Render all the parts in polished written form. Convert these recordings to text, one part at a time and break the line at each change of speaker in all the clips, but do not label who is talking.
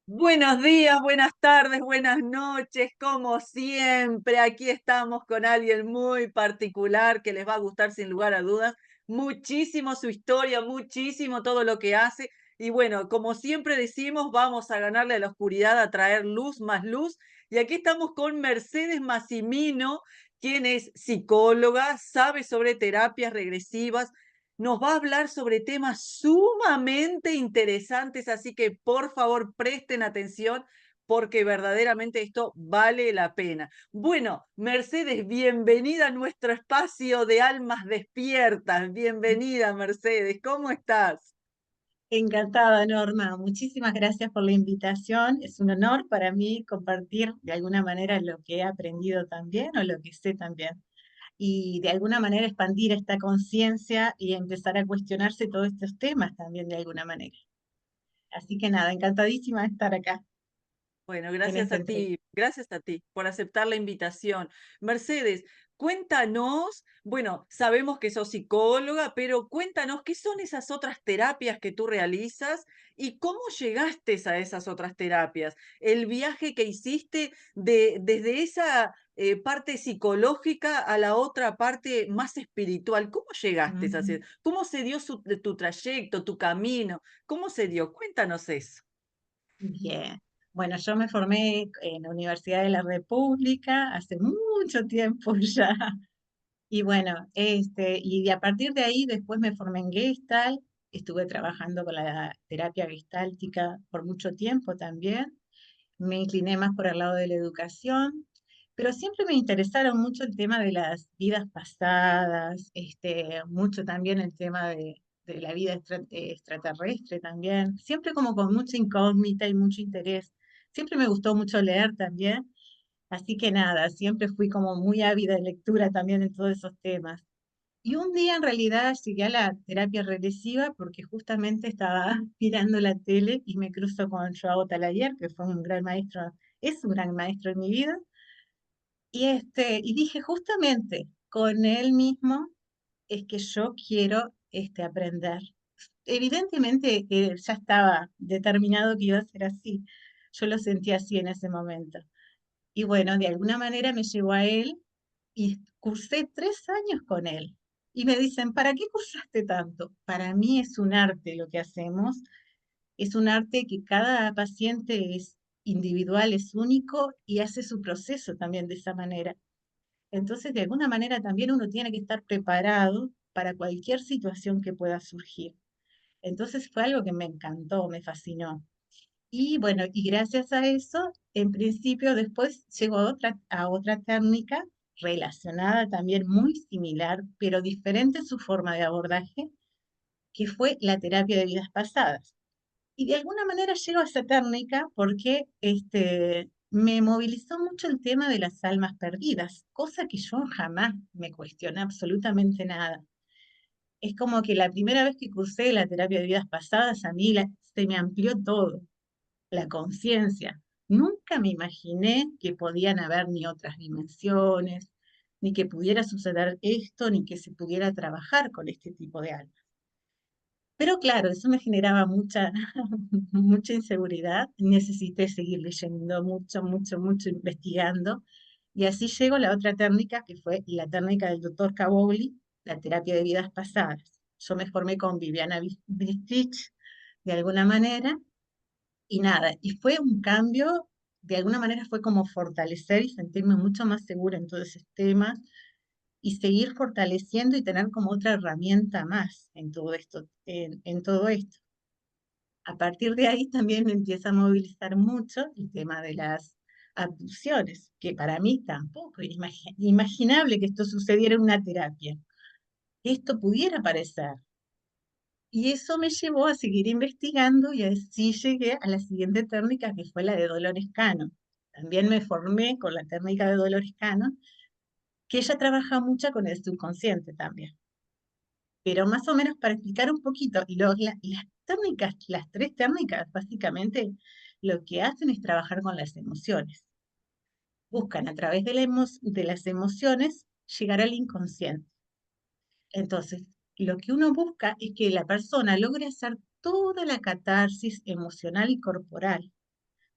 Buenos días, buenas tardes, buenas noches, como siempre, aquí estamos con alguien muy particular que les va a gustar sin lugar a dudas, muchísimo su historia, muchísimo todo lo que hace y bueno, como siempre decimos, vamos a ganarle a la oscuridad, a traer luz más luz y aquí estamos con Mercedes Massimino, quien es psicóloga, sabe sobre terapias regresivas, nos va a hablar sobre temas sumamente interesantes, así que por favor presten atención porque verdaderamente esto vale la pena. Bueno, Mercedes, bienvenida a nuestro espacio de almas despiertas. Bienvenida, Mercedes, ¿cómo estás?
Encantada, Norma. Muchísimas gracias por la invitación. Es un honor para mí compartir de alguna manera lo que he aprendido también o lo que sé también. Y de alguna manera expandir esta conciencia y empezar a cuestionarse todos estos temas también de alguna manera. Así que nada, encantadísima de estar acá
Bueno,
en esta entrevista.
gracias a ti por aceptar la invitación. Mercedes, cuéntanos, bueno, sabemos que sos psicóloga, pero cuéntanos qué son esas otras terapias que tú realizas y cómo llegaste a esas otras terapias. El viaje que hiciste desde esa parte psicológica a la otra parte más espiritual. ¿Cómo llegaste a
Ujú.
hacer? ¿Cómo se dio tu trayecto, tu camino? ¿Cómo se dio? Cuéntanos eso.
Bien. Bueno, yo me formé en la Universidad de la República hace mucho tiempo ya. Y bueno, y a partir de ahí después me formé en Gestalt, estuve trabajando con la terapia gestáltica por mucho tiempo también, me incliné más por el lado de la educación, pero siempre me interesaron mucho el tema de las vidas pasadas, mucho también el tema de la vida extraterrestre también, siempre como con mucha incógnita y mucho interés. Siempre me gustó mucho leer también. Así que nada, siempre fui como muy ávida de lectura también en todos esos temas. Y un día en realidad llegué a la terapia regresiva porque justamente estaba mirando la tele y me cruzo con Joao Talayer, que fue un gran maestro, es un gran maestro en mi vida, y dije justamente con él mismo es que yo quiero aprender. Evidentemente ya estaba determinado que iba a ser así. Yo lo sentí así en ese momento. Y bueno, de alguna manera me llevó a él y cursé 3 años con él. Y me dicen, ¿para qué cursaste tanto? Para mí es un arte lo que hacemos. Es un arte que cada paciente es individual, es único y hace su proceso también de esa manera. Entonces, de alguna manera también uno tiene que estar preparado para cualquier situación que pueda surgir. Entonces fue algo que me encantó, me fascinó. Y bueno, y gracias a eso, en principio después llegó a otra técnica relacionada también muy similar, pero diferente en su forma de abordaje, que fue la terapia de vidas pasadas. Y de alguna manera llego a esa técnica porque me movilizó mucho el tema de las almas perdidas, cosa que yo jamás me cuestioné absolutamente nada. Es como que la primera vez que cursé la terapia de vidas pasadas, a mí se me amplió todo la conciencia. Nunca me imaginé que podían haber ni otras dimensiones, ni que pudiera suceder esto, ni que se pudiera trabajar con este tipo de almas. Pero claro, eso me generaba mucha, mucha inseguridad. Necesité seguir leyendo mucho, mucho, mucho, investigando. Y así llego a la otra técnica, que fue la técnica del doctor Cabogli, la terapia de vidas pasadas. Yo me formé con Viviana Bistrich, de alguna manera, y nada, y fue un cambio, de alguna manera fue como fortalecer y sentirme mucho más segura en todos esos temas y seguir fortaleciendo y tener como otra herramienta más en todo esto, en todo esto. A partir de ahí también me empieza a movilizar mucho el tema de las abducciones, que para mí tampoco era imaginable que esto sucediera en una terapia, que esto pudiera parecer. Y eso me llevó a seguir investigando y así llegué a la siguiente técnica que fue la de Dolores Cano. También me formé con la técnica de Dolores Cano, que ella trabaja mucho con el subconsciente también. Pero más o menos para explicar un poquito, las técnicas, las 3 técnicas, básicamente lo que hacen es trabajar con las emociones. Buscan a través de las emociones llegar al inconsciente. Entonces, lo que uno busca es que la persona logre hacer toda la catarsis emocional y corporal.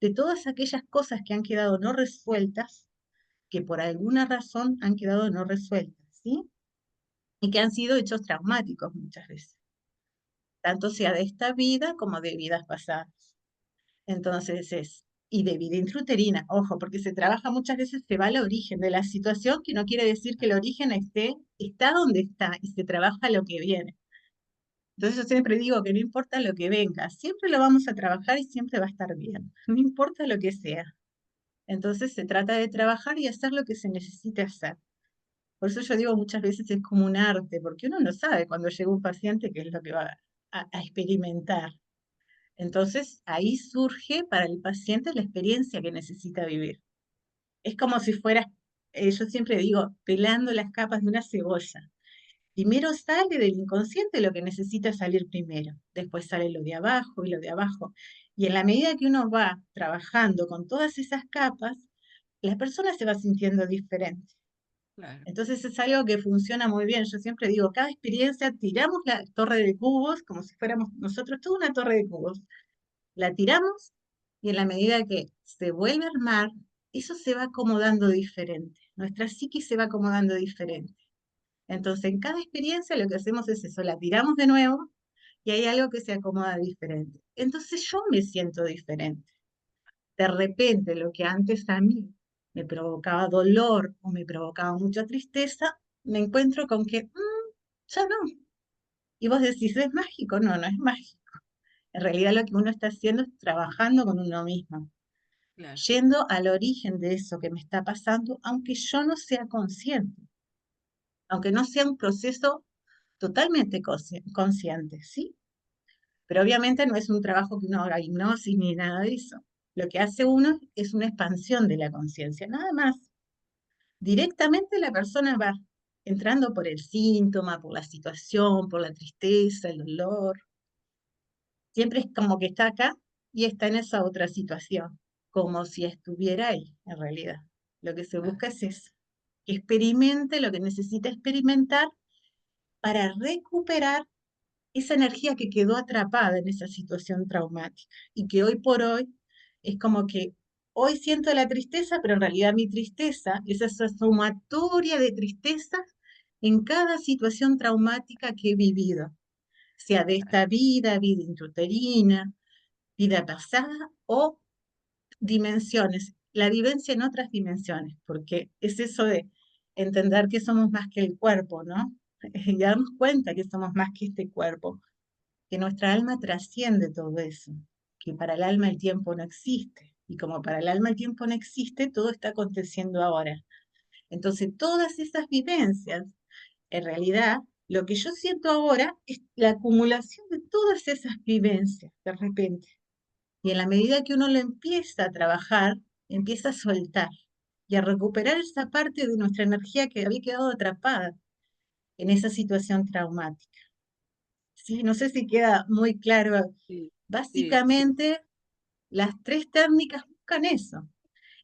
de todas aquellas cosas que han quedado no resueltas, que por alguna razón han quedado no resueltas, ¿sí? Y que han sido hechos traumáticos muchas veces, tanto sea de esta vida como de vidas pasadas. Entonces y de vida intrauterina, ojo, porque se trabaja muchas veces, se va al origen de la situación, que no quiere decir que el origen está donde está, y se trabaja lo que viene. Entonces yo siempre digo que no importa lo que venga, siempre lo vamos a trabajar y siempre va a estar bien, no importa lo que sea. Entonces se trata de trabajar y hacer lo que se necesite hacer. Por eso yo digo muchas veces es como un arte, porque uno no sabe cuando llega un paciente qué es lo que va a experimentar. Entonces ahí surge para el paciente la experiencia que necesita vivir. Es como si fuera, yo siempre digo, pelando las capas de una cebolla. Primero sale del inconsciente lo que necesita salir primero, después sale lo de abajo y lo de abajo. Y en la medida que uno va trabajando con todas esas capas, la persona se va sintiendo diferente.
claro,
Entonces es algo que funciona muy bien. Yo siempre digo, cada experiencia tiramos la torre de cubos como si fuéramos nosotros toda una torre de cubos. La tiramos y en la medida que se vuelve a armar, eso se va acomodando diferente. Nuestra psique se va acomodando diferente. Entonces, en cada experiencia lo que hacemos es eso, la tiramos de nuevo y hay algo que se acomoda diferente. Entonces yo me siento diferente. De repente, lo que antes a mí me provocaba dolor o me provocaba mucha tristeza, me encuentro con que ya no. Y vos decís, ¿es mágico? No, no es mágico. En realidad lo que uno está haciendo es trabajando con uno mismo,
claro,
yendo al origen de eso que me está pasando, aunque yo no sea consciente, aunque no sea un proceso totalmente consciente, ¿sí? Pero obviamente no es un trabajo que uno haga hipnosis ni nada de eso. Lo que hace uno es una expansión de la conciencia, nada más. Directamente la persona va entrando por el síntoma, por la situación, por la tristeza, el dolor. Siempre es como que está acá y está en esa otra situación, como si estuviera ahí, en realidad. Lo que se
claro,
busca es eso, que experimente lo que necesita experimentar para recuperar esa energía que quedó atrapada en esa situación traumática y que hoy por hoy es como que hoy siento la tristeza, pero en realidad mi tristeza es esa sumatoria de tristezas en cada situación traumática que he vivido, sea de
claro,
esta vida, vida intrauterina, vida pasada o dimensiones, la vivencia en otras dimensiones, porque es eso de entender que somos más que el cuerpo, ¿no? Y darnos cuenta que somos más que este cuerpo, que nuestra alma trasciende todo eso, que para el alma el tiempo no existe, y como para el alma el tiempo no existe, todo está aconteciendo ahora. Entonces, todas esas vivencias, en realidad, lo que yo siento ahora es la acumulación de todas esas vivencias de repente. Y en la medida que uno lo empieza a trabajar, empieza a soltar y a recuperar esa parte de nuestra energía que había quedado atrapada en esa situación traumática. Sí, no sé si queda muy claro.
sí, sí, sí,
Básicamente, las tres técnicas buscan eso.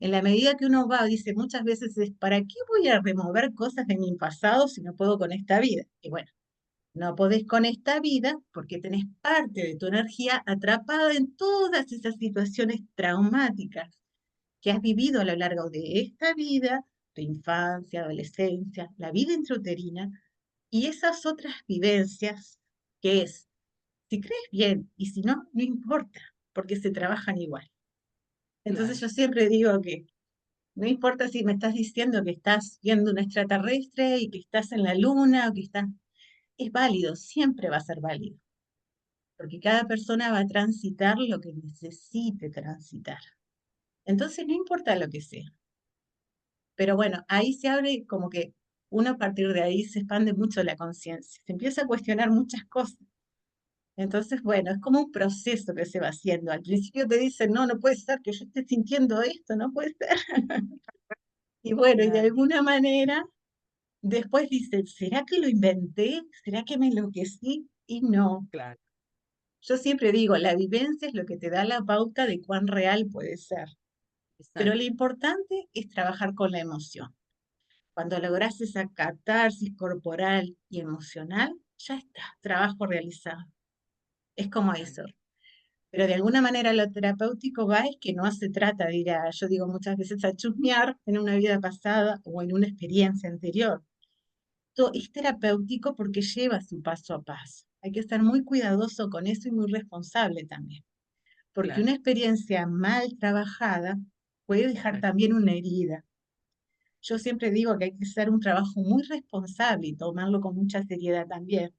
En la medida que uno va, dice muchas veces es, ¿para qué voy a remover cosas de mi pasado si no puedo con esta vida? Y bueno, no podés con esta vida porque tenés parte de tu energía atrapada en todas esas situaciones traumáticas que has vivido a lo largo de esta vida, tu infancia, adolescencia, la vida intrauterina, y esas otras vivencias que es, si crees bien y si no, no importa, porque se trabajan igual. Entonces
claro,
yo siempre digo que no importa si me estás diciendo que estás viendo un extraterrestre y que estás en la luna o que estás, es válido, siempre va a ser válido, porque cada persona va a transitar lo que necesite transitar. Entonces no importa lo que sea. Pero bueno, ahí se abre como que uno a partir de ahí se expande mucho la conciencia, se empieza a cuestionar muchas cosas. Entonces, bueno, es como un proceso que se va haciendo. Al principio te dicen, no, no puede ser que yo esté sintiendo esto, no puede ser. Y bueno, y de
claro,
alguna manera, después dicen, ¿será que lo inventé? ¿Será que me enloquecí? Y no.
claro,
Yo siempre digo, la vivencia es lo que te da la pauta de cuán real puede ser. Pero lo
exacto,
importante es trabajar con la emoción. Cuando logras esa catarsis corporal y emocional, ya está, trabajo realizado. Es como eso.
claro.
Pero de alguna manera lo terapéutico va es que no se trata de ir a, yo digo muchas veces, a chusmear en una vida pasada o en una experiencia anterior. Todo es terapéutico porque lleva su paso a paso. Hay que estar muy cuidadoso con eso y muy responsable también, porque
Claro,
una experiencia mal trabajada puede dejar
claro,
también una herida. Yo siempre digo que hay que hacer un trabajo muy responsable y tomarlo con mucha seriedad también,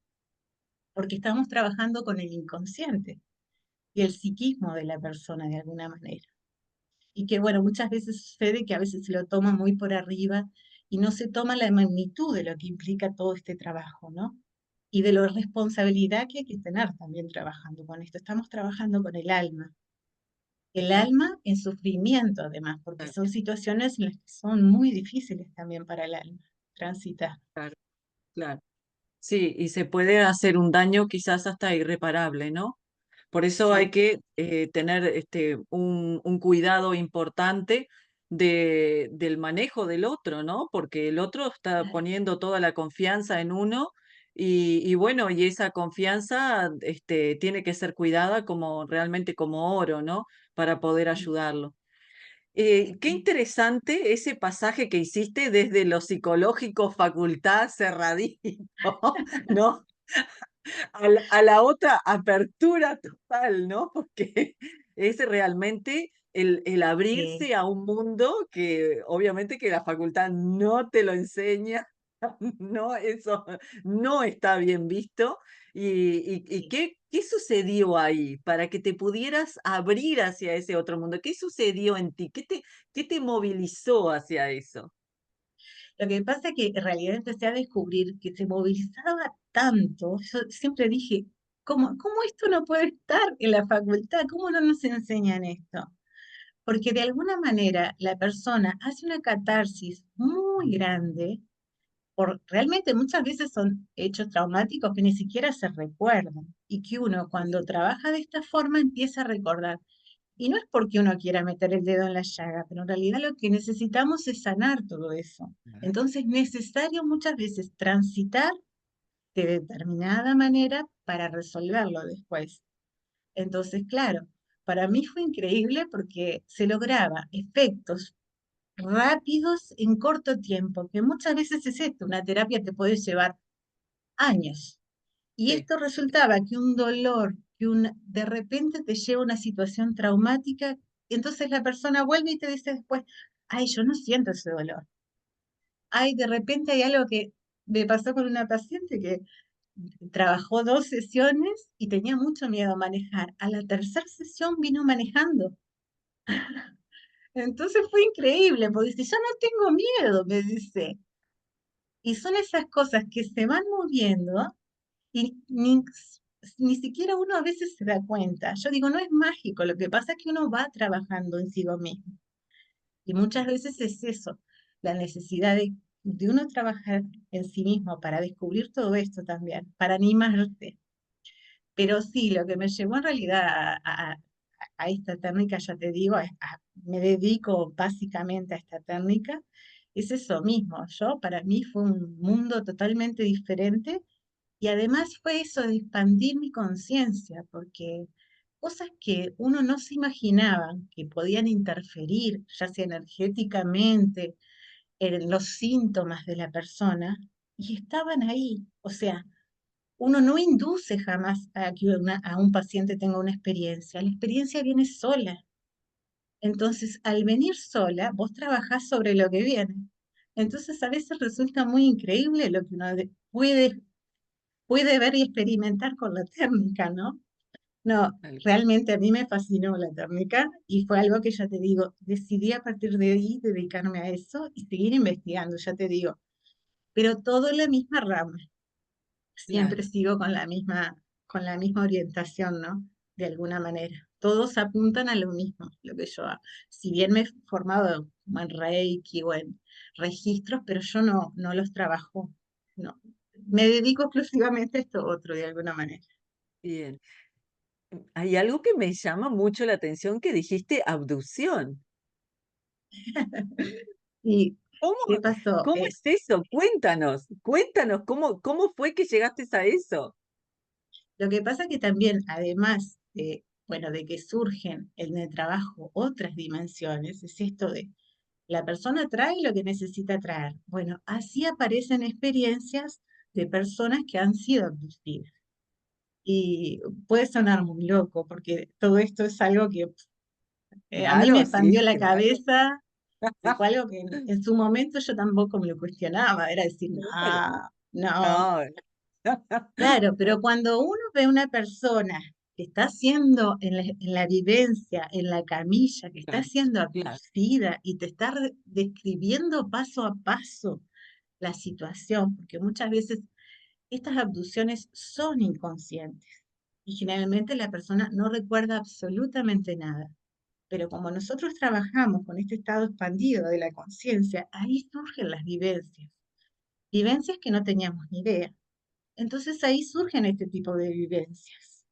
porque estamos trabajando con el inconsciente y el psiquismo de la persona de alguna manera. Y que, bueno, muchas veces sucede que a veces se lo toma muy por arriba y no se toma la magnitud de lo que implica todo este trabajo, ¿no? Y de la responsabilidad que hay que tener también trabajando con esto. Estamos trabajando con el
claro,
alma en sufrimiento además, porque
claro,
son situaciones en las que son muy difíciles también para el alma transitar.
claro, claro. Sí, y se puede hacer un daño quizás hasta irreparable, ¿no? Por eso hay
Sí,
que tener un cuidado importante del manejo del otro, ¿no? Porque el otro está poniendo toda la confianza en uno y bueno, y esa confianza tiene que ser cuidada como realmente como oro, ¿no? Para poder ayudarlo. Qué interesante ese pasaje que hiciste desde lo psicológico, facultad cerradito, ¿no? A la otra apertura total, ¿no? Porque es realmente el
sí.
abrirse a un mundo que obviamente que la facultad no te lo enseña, no, eso no está bien visto. ¿Y
Sí.
qué sucedió ahí para que te pudieras abrir hacia ese otro mundo? ¿Qué sucedió en ti? Qué te movilizó hacia eso?
Lo que pasa es que en realidad empecé a descubrir que se movilizaba tanto. Yo siempre dije, ¿cómo esto no puede estar en la facultad? ¿Cómo no nos enseñan esto? Porque de alguna manera la persona hace una catarsis muy grande, por realmente muchas veces son hechos traumáticos que ni siquiera se recuerdan y que uno
Sí,
cuando
sí,
trabaja de esta forma empieza a recordar. Y no es porque uno quiera meter el dedo en la llaga, pero en realidad lo que necesitamos es sanar todo eso.
claro,
Entonces es necesario muchas veces transitar de determinada manera para resolverlo después. Entonces, claro, para mí fue increíble porque se lograba efectos rápidos en corto tiempo, que muchas veces es esto, una terapia te puede llevar años. Y
sí.
esto resultaba que un dolor, de repente te lleva a una situación traumática, y entonces la persona vuelve y te dice después, ay, yo no siento ese dolor. Ay, de repente hay algo que me pasó con una paciente que trabajó 2 sesiones y tenía mucho miedo a manejar. A la tercera sesión vino manejando. Entonces fue increíble, porque dice, yo no tengo miedo, me dice. Y son esas cosas que se van moviendo y ni siquiera uno a veces se da cuenta. Yo digo, no es mágico, lo que pasa es que uno va trabajando en sí mismo. Y muchas veces es eso, la necesidad de uno trabajar en sí mismo para descubrir todo esto también, para animarte. Pero sí, lo que me llevó en realidad a esta técnica, ya te digo, me dedico básicamente a esta técnica, es eso mismo. Yo, para mí fue un mundo totalmente diferente y además fue eso de expandir mi conciencia, porque cosas que uno no se imaginaba que podían interferir, ya sea energéticamente, en los síntomas de la persona, y estaban ahí. O sea, uno no induce jamás a que a un paciente tenga una experiencia. La experiencia viene sola. Entonces, al venir sola, vos trabajás sobre lo que viene. Entonces, a veces resulta muy increíble lo que uno puede ver y experimentar con la técnica, ¿no? No,
Tal
realmente a mí me fascinó la técnica y fue algo que ya te digo, decidí a partir de ahí dedicarme a eso y seguir investigando, ya te digo, pero todo en la misma rama. Siempre
claro.
sigo con la misma orientación, ¿no? De alguna manera. Todos apuntan a lo mismo, lo que yo hago. Si bien me he formado como en Reiki o en registros, pero yo no los trabajo, no. Me dedico exclusivamente a esto otro, de alguna manera.
Bien. Hay algo que me llama mucho la atención que dijiste abducción.
¿Y
¿Cómo,
qué pasó?
cómo es eso? Cuéntanos, cómo fue que llegaste a eso?
Lo que pasa que también, además bueno, de que surgen en el trabajo otras dimensiones, es esto de la persona trae lo que necesita traer. Bueno, así aparecen experiencias de personas que han sido abducidas. Y puede sonar muy loco, porque todo esto es algo que a mí me
Claro,
expandió
sí,
la
claro.
cabeza, fue algo que en su momento yo tampoco me lo cuestionaba, era decir,
Claro.
no, no.
No.
Claro, pero cuando uno ve a una persona que está siendo en la vivencia, en la camilla, que está
Claro,
siendo
claro,
abducida y te está describiendo paso a paso la situación, porque muchas veces estas abducciones son inconscientes y generalmente la persona no recuerda absolutamente nada. Pero como nosotros trabajamos con este estado expandido de la conciencia, ahí surgen las vivencias, vivencias que no teníamos ni idea. Entonces ahí surgen este tipo de vivencias,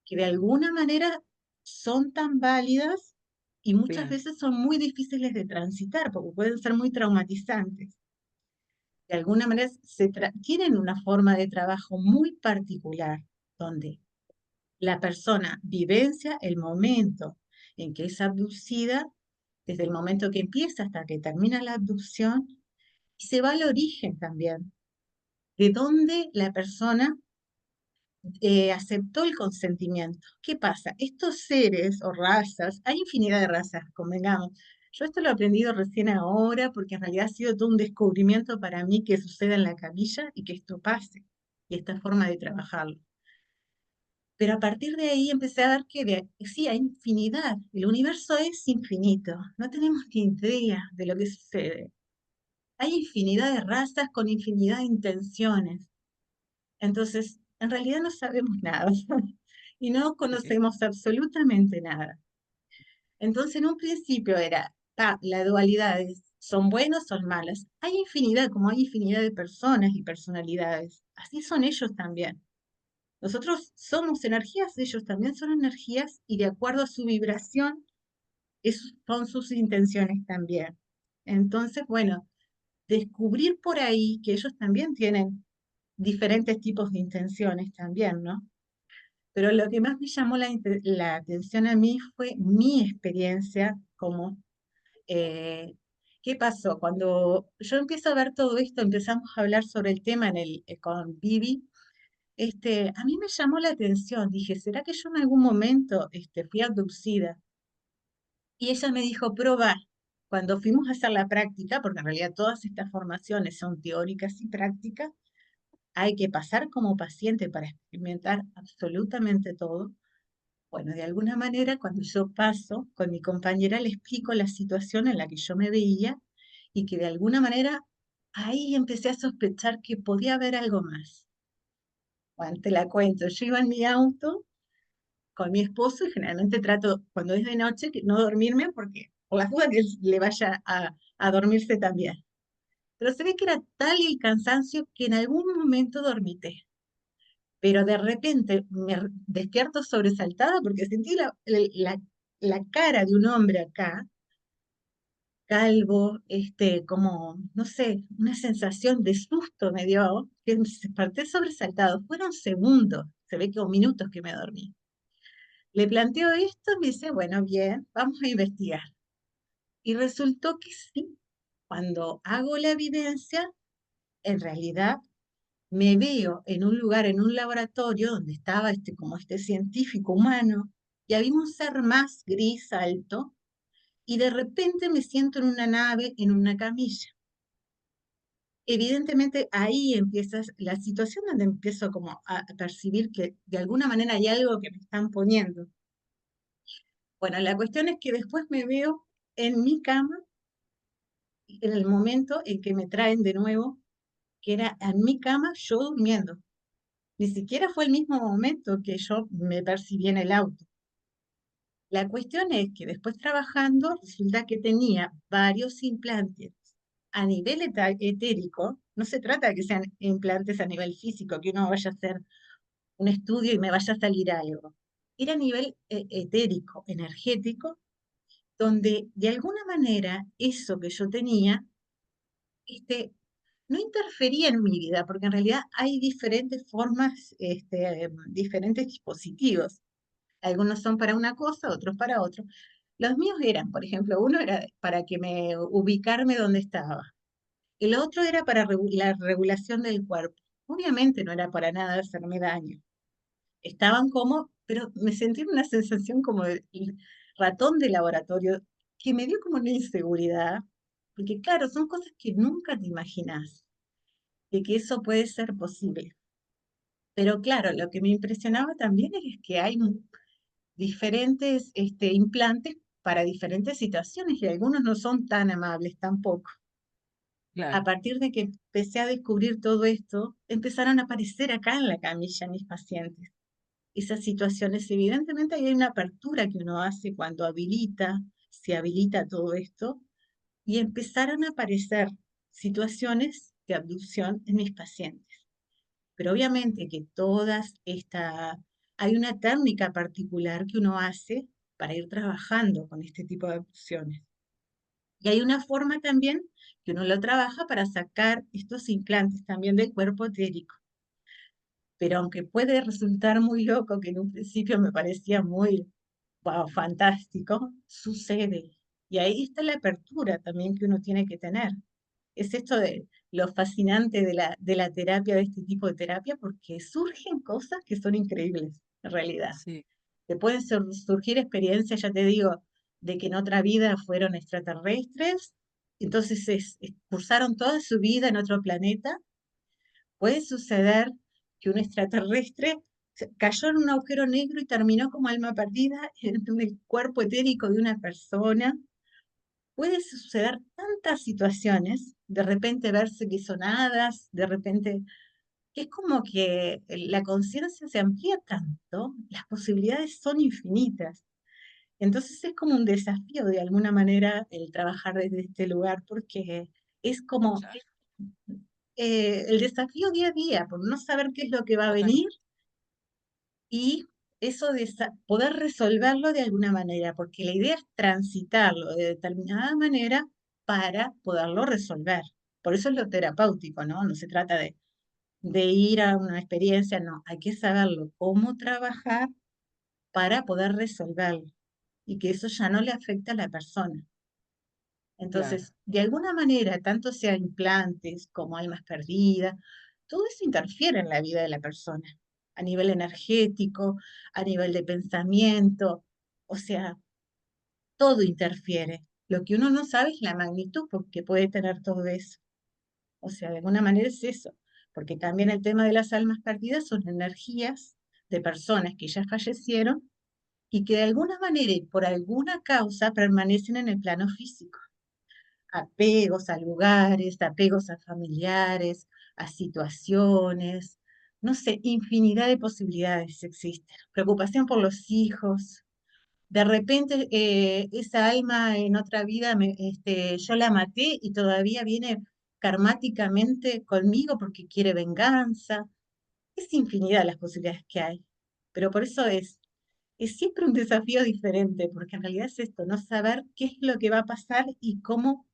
que de alguna manera son tan válidas y muchas
claro.
veces son muy difíciles de transitar, porque pueden ser muy traumatizantes. De alguna manera tienen una forma de trabajo muy particular, donde la persona vivencia el momento en que es abducida, desde el momento que empieza hasta que termina la abducción, y se va al origen también, de dónde la persona aceptó el consentimiento. ¿Qué pasa? Estos seres o razas, hay infinidad de razas, convengamos. Yo esto lo he aprendido recién ahora porque en realidad ha sido todo un descubrimiento para mí que suceda en la camilla y que esto pase, y esta forma de trabajarlo. Pero a partir de ahí empecé a ver que sí, hay infinidad. El universo es infinito. No tenemos ni idea de lo que sucede. Hay infinidad de razas con infinidad de intenciones. Entonces, en realidad no sabemos nada y no
Sí,
conocemos absolutamente nada. Entonces, en un principio era, la dualidad es, son buenos, son malas. Hay infinidad, como hay infinidad de personas y personalidades. Así son ellos también. Nosotros somos energías, ellos también son energías y de acuerdo a su vibración, son sus intenciones también. Entonces, bueno, descubrir por ahí que ellos también tienen diferentes tipos de intenciones también, ¿no? Pero lo que más me llamó la atención a mí fue mi experiencia como, eh, ¿qué pasó? Cuando yo empiezo a ver todo esto, empezamos a hablar sobre el tema con Vivi, a mí me llamó la atención, dije, ¿será que yo en algún momento fui abducida? Y ella me dijo, proba. Cuando fuimos a hacer la práctica, porque en realidad todas estas formaciones son teóricas y prácticas, hay que pasar como paciente para experimentar absolutamente todo. Bueno, de alguna manera, cuando yo paso con mi compañera, le explico la situación en la que yo me veía y que de alguna manera ahí empecé a sospechar que podía haber algo más. Bueno, te la cuento, yo iba en mi auto con mi esposo y generalmente trato, cuando es de noche, que no dormirme porque por las dudas que él le vaya a dormirse también. Pero se ve que era tal el cansancio que en algún momento dormité. Pero de repente despierto sobresaltada porque sentí la cara de un hombre acá, calvo, como, no sé, una sensación de susto me dio, que me desperté sobresaltado. Fueron segundos, se ve que o minutos que me dormí. Le planteo esto y me dice, bueno, bien, vamos a investigar. Y resultó que sí, cuando hago la evidencia, en realidad me veo en un lugar, en un laboratorio donde estaba como este científico humano, y había un ser más gris alto, y de repente me siento en una nave, en una camilla. Evidentemente ahí empieza la situación donde empiezo como a percibir que de alguna manera hay algo que me están poniendo. Bueno, la cuestión es que después me veo en mi cama, en el momento en que me traen de nuevo, que era en mi cama yo durmiendo. Ni siquiera fue el mismo momento que yo me percibí en el auto. La cuestión es que después trabajando, resulta que tenía varios implantes a nivel etérico. No se trata de que sean implantes a nivel físico, que uno vaya a hacer un estudio y me vaya a salir algo. Era a nivel etérico, energético, donde de alguna manera eso que yo tenía, no interfería en mi vida, porque en realidad hay diferentes formas, diferentes dispositivos. Algunos son para una cosa, otros para otro. Los míos eran, por ejemplo, uno era para que me ubicarme donde estaba. El otro era para la regulación del cuerpo. Obviamente no era para nada hacerme daño. Estaban como, pero me sentí una sensación como de ratón de laboratorio que me dio como una inseguridad, porque claro, son cosas que nunca te imaginas de que eso puede ser posible. Pero claro, lo que me impresionaba también es que hay diferentes implantes para diferentes situaciones y algunos no son tan amables tampoco. A
claro,
partir de que empecé a descubrir todo esto, empezaron a aparecer acá en la camilla mis pacientes. Esas situaciones, evidentemente hay una apertura que uno hace cuando se habilita todo esto, y empezaron a aparecer situaciones de abducción en mis pacientes. Pero obviamente que hay una técnica particular que uno hace para ir trabajando con este tipo de abducciones. Y hay una forma también que uno lo trabaja para sacar estos implantes también del cuerpo etérico. Pero aunque puede resultar muy loco, que en un principio me parecía muy, wow, fantástico, sucede. Y ahí está la apertura también que uno tiene que tener. Es esto de lo fascinante de la terapia, de este tipo de terapia, porque surgen cosas que son increíbles, en realidad.
sí,
Te pueden surgir experiencias, ya te digo, de que en otra vida fueron extraterrestres, entonces cursaron toda su vida en otro planeta. Puede suceder que un extraterrestre cayó en un agujero negro y terminó como alma perdida en el cuerpo etérico de una persona. Puede suceder tantas situaciones, de repente verse que son hadas, de repente, que es como que la conciencia se amplía tanto, las posibilidades son infinitas. Entonces es como un desafío de alguna manera el trabajar desde este lugar, porque es como
claro,
el desafío día a día, por no saber qué es lo que va a venir
totalmente,
y eso de poder resolverlo de alguna manera, porque la idea es transitarlo de determinada manera para poderlo resolver. Por eso es lo terapéutico, ¿no? No se trata de ir a una experiencia, no, hay que saberlo, cómo trabajar para poder resolverlo y que eso ya no le afecta a la persona.
claro,
Entonces, de alguna manera, tanto sea implantes como almas perdidas, todo eso interfiere en la vida de la persona, a nivel energético, a nivel de pensamiento, o sea, todo interfiere. Lo que uno no sabe es la magnitud que puede tener todo eso. O sea, de alguna manera es eso, porque también el tema de las almas perdidas son energías de personas que ya fallecieron y que de alguna manera y por alguna causa permanecen en el plano físico, apegos a lugares, apegos a familiares, a situaciones, no sé, infinidad de posibilidades existen. Preocupación por los hijos. De repente esa alma en otra vida yo la maté y todavía viene karmáticamente conmigo porque quiere venganza. Es infinidad las posibilidades que hay. Pero por eso es siempre un desafío diferente, porque en realidad es esto, no saber qué es lo que va a pasar y cómo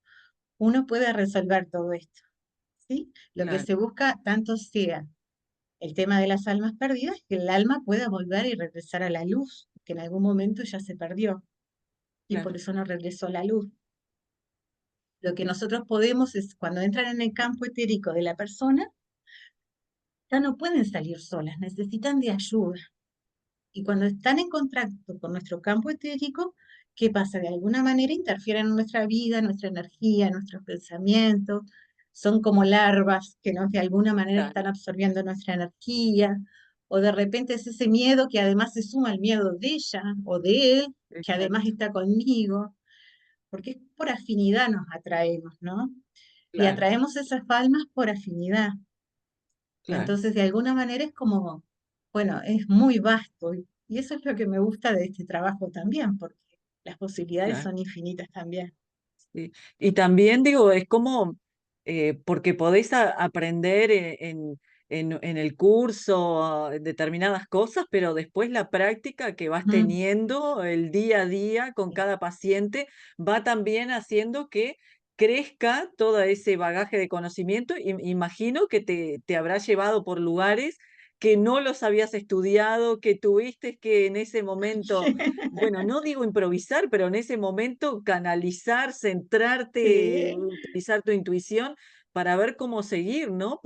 uno puede resolver todo esto, ¿sí? Lo que
claro,
se busca tanto sea el tema de las almas perdidas, que el alma pueda volver y regresar a la luz, que en algún momento ya se perdió y por
claro,
eso no regresó la luz. Lo que nosotros podemos es, cuando entran en el campo etérico de la persona, ya no pueden salir solas, necesitan de ayuda. Y cuando están en contacto con nuestro campo etérico, ¿qué pasa? De alguna manera interfieren en nuestra vida, nuestra energía, nuestros pensamientos. Son como larvas que de alguna manera
claro,
están absorbiendo nuestra energía. O de repente es ese miedo que además se suma al miedo de ella o de él, que además
exacto,
está conmigo, porque es por afinidad nos atraemos, ¿no? Y
claro,
atraemos esas almas por afinidad.
claro,
Entonces, de alguna manera es como, bueno, es muy vasto y eso es lo que me gusta de este trabajo también, porque las posibilidades
claro.
son infinitas también.
Sí. Y también digo, es como, porque podéis aprender en el curso determinadas cosas, pero después la práctica que vas
Ujú,
teniendo el día a día con
sí,
cada paciente va también haciendo que crezca todo ese bagaje de conocimiento. Imagino que te habrá llevado por lugares que no los habías estudiado, que tuviste que en ese momento,
Sí,
bueno, no digo improvisar, pero en ese momento canalizar, centrarte,
sí,
utilizar tu intuición para ver cómo seguir, ¿no?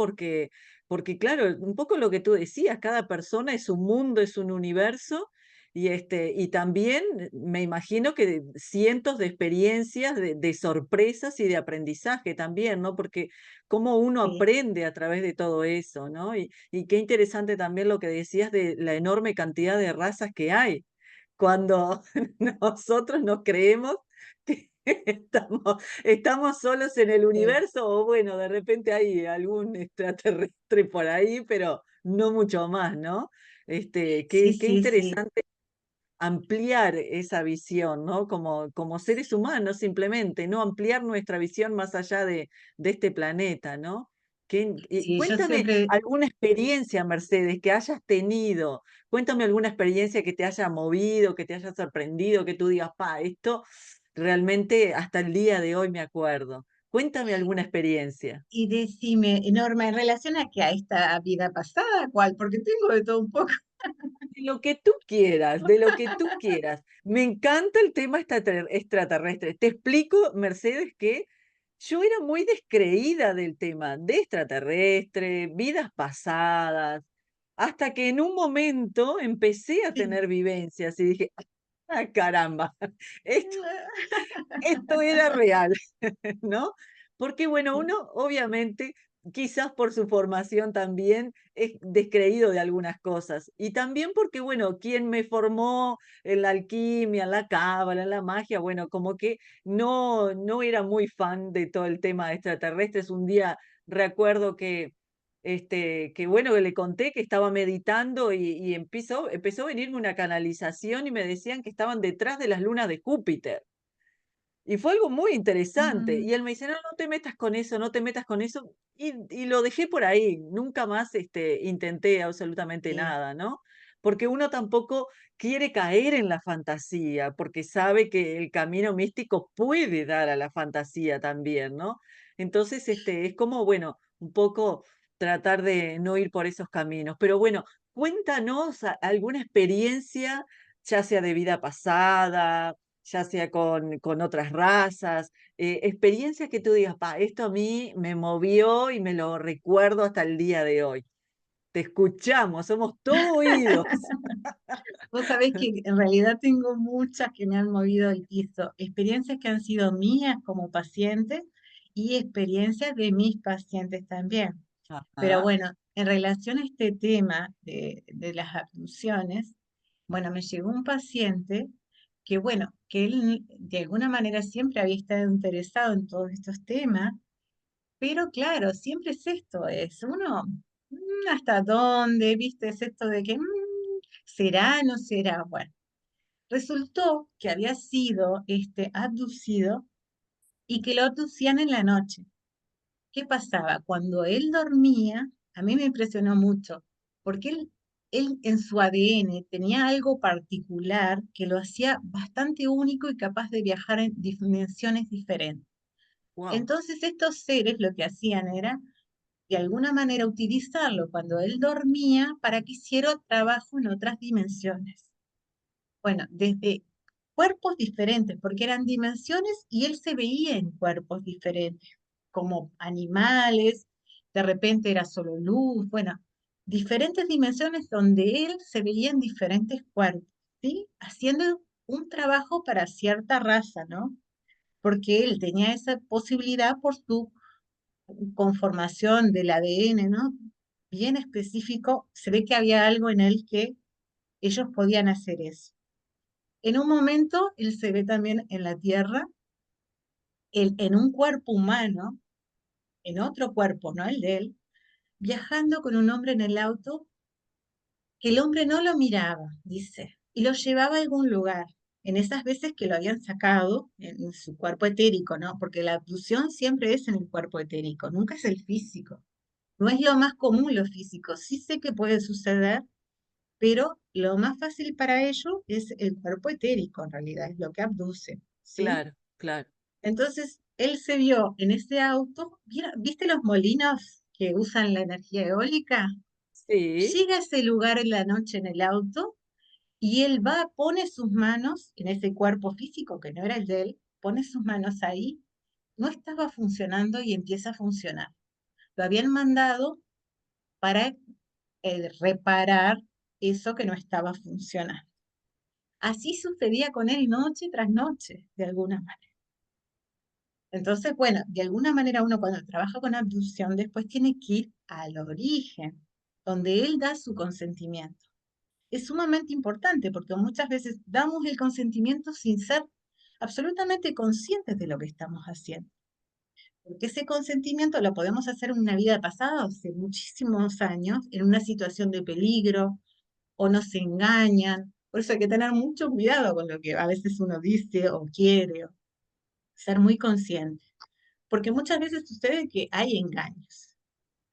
Porque claro, un poco lo que tú decías, cada persona es un mundo, es un universo, y también me imagino que cientos de experiencias, de sorpresas y de aprendizaje también, ¿no? Porque cómo uno
sí,
aprende a través de todo eso, ¿no? Y qué interesante también lo que decías de la enorme cantidad de razas que hay. Cuando nosotros nos creemos que estamos solos en el
sí,
universo, o bueno, de repente hay algún extraterrestre por ahí, pero no mucho más, ¿no?
sí,
Qué
sí, sí,
interesante ampliar esa visión, ¿no? Como seres humanos simplemente, ¿no? Ampliar nuestra visión más allá de este planeta, ¿no?
sí, yo
Cuéntame
siempre,
alguna experiencia, Mercedes, que hayas tenido. Cuéntame alguna experiencia que te haya movido, que te haya sorprendido, que tú digas, pa, esto realmente hasta el día de hoy me acuerdo. Cuéntame alguna experiencia.
y decime, Norma, en relación a que a esta vida pasada, ¿cuál? Porque tengo de todo un poco.
De lo que tú quieras, de lo que tú quieras. Me encanta el tema extraterrestre. Te explico, Mercedes, que yo era muy descreída del tema de extraterrestre, vidas pasadas, hasta que en un momento empecé a
Sí.
tener vivencias y dije, ah, caramba, esto esto era real, ¿no? Porque, bueno,
Sí.
uno obviamente, quizás por su formación también, es descreído de algunas cosas. Y también porque, bueno, quien me formó en la alquimia, en la cábala, en la magia, bueno, como que no era muy fan de todo el tema de extraterrestres. Un día recuerdo que bueno, que le conté que estaba meditando y empezó a venirme una canalización y me decían que estaban detrás de las lunas de Júpiter. Y fue algo muy interesante. Y
Mm,
él me dice: "No, no te metas con eso, no te metas con eso". Y lo dejé por ahí. Nunca más, intenté absolutamente
sí,
nada, ¿no? Porque uno tampoco quiere caer en la fantasía, porque sabe que el camino místico puede dar a la fantasía también, ¿no? Entonces, es como, bueno, un poco tratar de no ir por esos caminos. Pero bueno, cuéntanos alguna experiencia, ya sea de vida pasada, ya sea con otras razas, experiencias que tú digas, pa, esto a mí me movió y me lo recuerdo hasta el día de hoy. Te escuchamos, somos todo oídos.
vos sabés que en realidad tengo muchas que me han movido el piso, experiencias que han sido mías como paciente y experiencias de mis pacientes también. Pero
Ajá,
bueno, en relación a este tema de las abducciones, bueno, me llegó un paciente que, bueno, que él de alguna manera siempre había estado interesado en todos estos temas, pero claro, siempre es esto, es uno, ¿hasta dónde? ¿Viste? Es esto de que, ¿será, no será? Bueno, resultó que había sido abducido y que lo abducían en la noche. ¿Qué pasaba? Cuando él dormía, a mí me impresionó mucho, porque él en su ADN tenía algo particular que lo hacía bastante único y capaz de viajar en dimensiones diferentes.
wow,
Entonces estos seres lo que hacían era, de alguna manera, utilizarlo cuando él dormía para que hiciera trabajo en otras dimensiones. Bueno, desde cuerpos diferentes, porque eran dimensiones y él se veía en cuerpos diferentes, como animales, de repente era solo luz, bueno, diferentes dimensiones donde él se veía en diferentes cuerpos, ¿sí? Haciendo un trabajo para cierta raza, ¿no? Porque él tenía esa posibilidad por su conformación del ADN, ¿no? Bien específico, se ve que había algo en él que ellos podían hacer eso. En un momento, él se ve también en la Tierra, él, en un cuerpo humano, en otro cuerpo, no el de él, viajando con un hombre en el auto, que el hombre no lo miraba, dice, y lo llevaba a algún lugar. En esas veces que lo habían sacado en su cuerpo etérico, ¿no? Porque la abducción siempre es en el cuerpo etérico, nunca es el físico. No es lo más común lo físico. Sí sé que puede suceder, pero lo más fácil para ello es el cuerpo etérico, en realidad, es lo que abduce, ¿sí?
claro, claro.
Entonces, él se vio en ese auto, ¿viste los molinos que usan la energía eólica?
Sí,
Llega a ese lugar en la noche en el auto y él va, pone sus manos en ese cuerpo físico que no era el de él, pone sus manos ahí, no estaba funcionando y empieza a funcionar. Lo habían mandado para reparar eso que no estaba funcionando. Así sucedía con él noche tras noche, de alguna manera. Entonces, bueno, de alguna manera uno cuando trabaja con abducción después tiene que ir al origen, donde él da su consentimiento. Es sumamente importante porque muchas veces damos el consentimiento sin ser absolutamente conscientes de lo que estamos haciendo. Porque ese consentimiento lo podemos hacer en una vida pasada, hace muchísimos años, en una situación de peligro, o nos engañan. Por eso hay que tener mucho cuidado con lo que a veces uno dice o quiere, o ser muy consciente. Porque muchas veces sucede que hay engaños.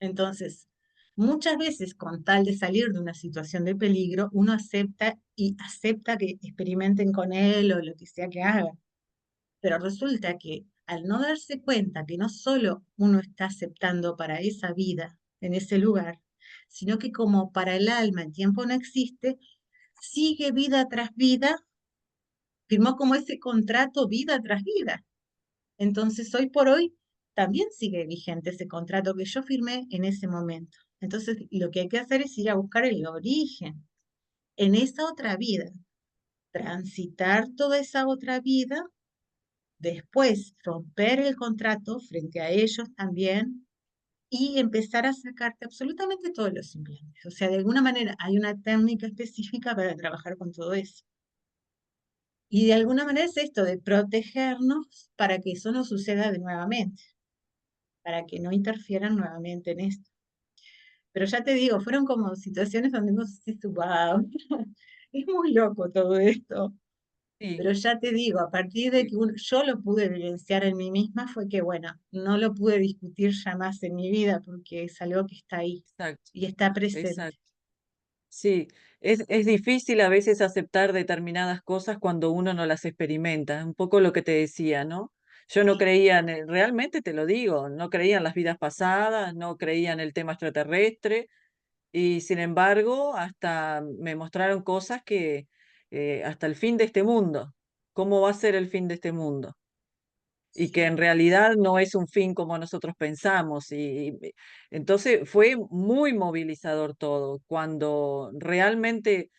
Entonces, muchas veces con tal de salir de una situación de peligro, uno acepta y acepta que experimenten con él o lo que sea que hagan. Pero resulta que al no darse cuenta que no solo uno está aceptando para esa vida, en ese lugar, sino que como para el alma el tiempo no existe, sigue vida tras vida, firmó como ese contrato vida tras vida. Entonces, hoy por hoy, también sigue vigente ese contrato que yo firmé en ese momento. Entonces, lo que hay que hacer es ir a buscar el origen en esa otra vida, transitar toda esa otra vida, después romper el contrato frente a ellos también y empezar a sacarte absolutamente todos los implantes. O sea, de alguna manera hay una técnica específica para trabajar con todo eso. Y de alguna manera es esto de protegernos para que eso no suceda de nuevamente, para que no interfieran nuevamente en esto. Pero ya te digo, fueron como situaciones donde hemos dicho, wow, es muy loco todo esto.
sí,
Pero ya te digo, a partir de
sí,
que yo lo pude vivenciar en mí misma, fue que, bueno, no lo pude discutir ya más en mi vida porque es algo que está ahí
exacto,
y está presente.
exacto. Sí, es difícil a veces aceptar determinadas cosas cuando uno no las experimenta, un poco lo que te decía, ¿no? Yo no
Sí,
creía realmente te lo digo, no creía en las vidas pasadas, no creía en el tema extraterrestre, y sin embargo, hasta me mostraron cosas que hasta el fin de este mundo, ¿cómo va a ser el fin de este mundo? Y que en
sí.
realidad no es un fin como nosotros pensamos. Entonces fue muy movilizador todo. Cuando realmente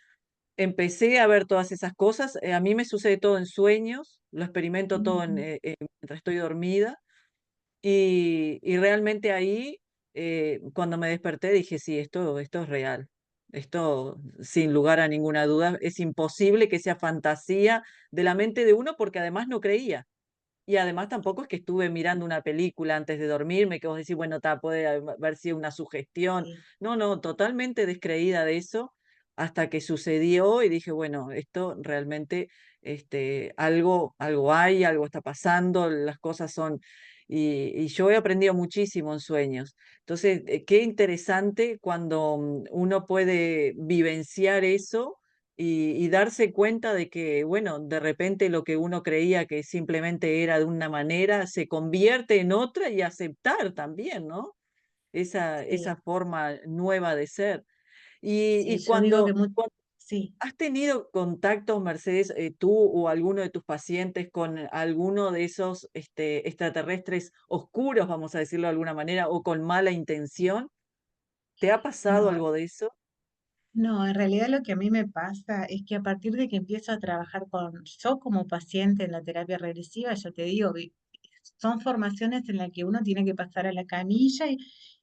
empecé a ver todas esas cosas, a mí me sucede todo en sueños, lo experimento todo
Ujú.
mientras estoy dormida y realmente ahí, cuando me desperté, dije, sí, esto es real. Esto, sin lugar a ninguna duda, es imposible que sea fantasía de la mente de uno porque además no creía. Y además tampoco es que estuve mirando una película antes de dormirme, que vos decís, bueno, puede haber sido una sugestión.
Sí,
No, no, totalmente descreída de eso hasta que sucedió y dije, bueno, esto realmente, algo hay, algo está pasando, las cosas son, y yo he aprendido muchísimo en sueños. Entonces, qué interesante cuando uno puede vivenciar eso y darse cuenta de que, bueno, de repente lo que uno creía que simplemente era de una manera se convierte en otra y aceptar también, ¿no? Esa
sí,
forma nueva de ser. Y
sí, yo digo que
cuando
sí.
has tenido contactos, Mercedes, tú o alguno de tus pacientes con alguno de esos extraterrestres oscuros, vamos a decirlo de alguna manera, o con mala intención, ¿te ha pasado
No,
algo de eso?
no, en realidad lo que a mí me pasa es que a partir de que empiezo a trabajar yo como paciente en la terapia regresiva, ya te digo, son formaciones en las que uno tiene que pasar a la camilla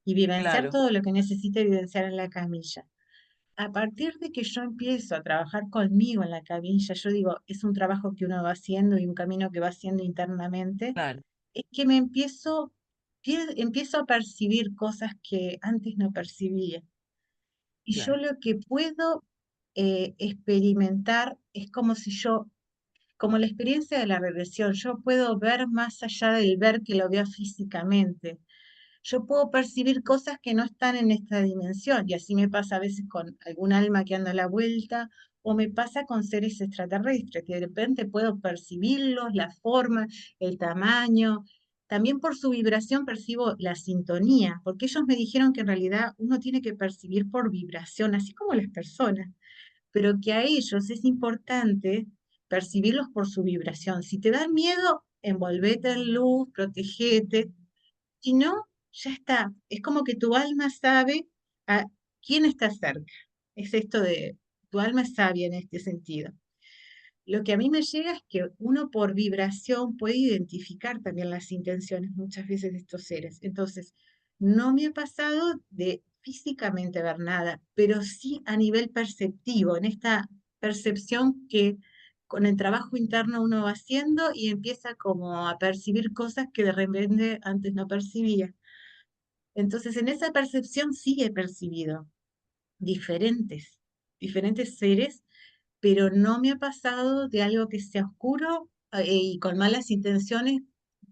y vivenciar
Claro,
todo lo que necesite vivenciar en la camilla. A partir de que yo empiezo a trabajar conmigo en la camilla, yo digo, es un trabajo que uno va haciendo y un camino que va haciendo internamente,
claro,
es que empiezo a percibir cosas que antes no percibía. Y yo
claro,
lo que puedo experimentar es como si como la experiencia de la regresión, yo puedo ver más allá del ver que lo veo físicamente. Yo puedo percibir cosas que no están en esta dimensión, y así me pasa a veces con algún alma que anda a la vuelta, o me pasa con seres extraterrestres, que de repente puedo percibirlos, la forma, el tamaño, también por su vibración percibo la sintonía, porque ellos me dijeron que en realidad uno tiene que percibir por vibración, así como las personas, pero que a ellos es importante percibirlos por su vibración. Si te dan miedo, envolvete en luz, protegete, si no, ya está. Es como que tu alma sabe a quién está cerca. Es esto de, tu alma es sabia en este sentido. Lo que a mí me llega es que uno por vibración puede identificar también las intenciones muchas veces de estos seres. Entonces, no me ha pasado de físicamente ver nada, pero sí a nivel perceptivo, en esta percepción que con el trabajo interno uno va haciendo y empieza como a percibir cosas que de repente antes no percibía. Entonces, en esa percepción sí he percibido diferentes, diferentes seres, pero no me ha pasado de algo que sea oscuro y con malas intenciones,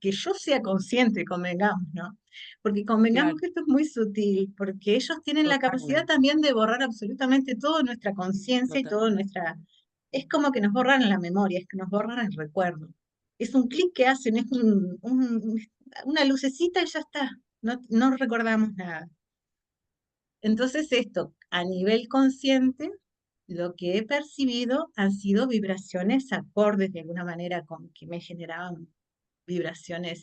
que yo sea consciente, convengamos, ¿no? Porque convengamos
Claro,
que esto es muy sutil, porque ellos tienen la capacidad
totalmente,
también de borrar absolutamente toda nuestra conciencia y toda
totalmente.
nuestra... Es como que nos borran la memoria, es que nos borran el recuerdo. Es un clic que hacen, es una lucecita y ya está, no recordamos nada. Entonces esto, a nivel consciente, lo que he percibido han sido vibraciones acordes de alguna manera con que me generaban vibraciones,